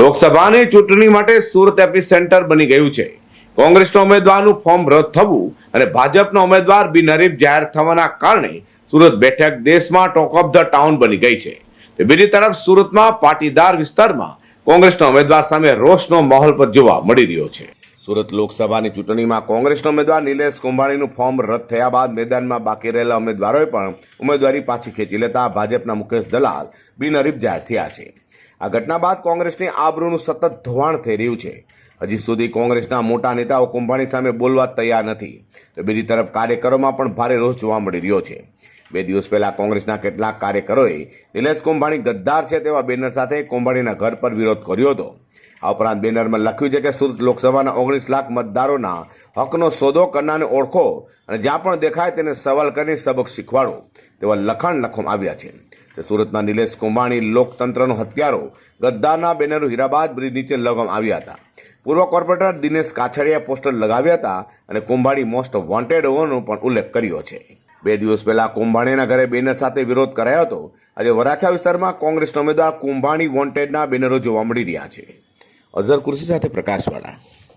લોકસભાની ચૂંટણી માટે સુરત એપિસેન્ટર બની ગયું છે। કોંગ્રેસના ઉમેદવારનું ફોર્મ રદ થવું અને ભાજપના ઉમેદવાર બિનહરીફ જાહેર થવાના કારણે સુરત બેઠક દેશમાં ટોક ઓફ ધ ટાઉન બની ગઈ છે। બીજી તરફ સુરતમાં પાટીદાર વિસ્તારમાં કોંગ્રેસના ઉમેદવાર સામે રોષનો માહોલ પણ જોવા મળી રહ્યો છે। સુરત લોકસભાની ચૂંટણીમાં કોંગ્રેસના ઉમેદવાર નિલેશ કુંભાણીનું ફોર્મ રદ થયા બાદ મેદાનમાં બાકી રહેલા ઉમેદવારોએ પણ ઉમેદવારી પાછી ખેંચી લેતા ભાજપના મુકેશ દલાલ બિનહરીફ જાહેર થયા છે। આ ઘટના બાદ કોંગ્રેસની આબરૂનું સતત ધોવાણ થઈ રહ્યું છે। હજી સુધી કોંગ્રેસના મોટા નેતાઓ કુંભાણી સામે બોલવા તૈયાર નથી, તો બીજી તરફ કાર્યકરોમાં પણ ભારે રોષ જોવા મળી રહ્યો છે। 2 દિવસ પહેલા કોંગ્રેસના કેટલાક કાર્યકરોએ નિલેશ કુંભાણી ગદ્દાર છે તેવા બેનર સાથે કુંભાણીના ઘર પર વિરોધ કર્યો હતો। આ ઉપરાંત બેનરમાં લખ્યું છે કે સુરત લોકસભાના 19 લાખ મતદારોના હકનો સોદો કરનારને ઓળખો અને જ્યાં પણ દેખાય તેને સવાલ કરીને સબક શીખવાડો તેવા લખાણ લખવામાં આવ્યા છે। તે સુરતમાં નિલેશ કુંભાણી લોકતંત્રનો હત્યારો ગદ્દારના બેનરો હીરાબાદ બ્રિજ નીચે લગાવવામાં આવ્યા હતા। પૂર્વ કોર્પોરેટર દિનેશ કાછડિયા પોસ્ટર લગાવ્યા હતા અને કુંભાણી મોસ્ટ વોન્ટેડ હોવાનો પણ ઉલ્લેખ કર્યો છે। 2 દિવસ પહેલા કુંભાણીના ઘરે બેનર સાથે વિરોધ કરાયો હતો। આજે વરાછા વિસ્તારમાં કોંગ્રેસના ઉમેદવાર કુંભાણી વોન્ટેડના બેનરો જોવા મળી રહ્યા છે। અઝર કુર્સી સાથે પ્રકાશવાળા।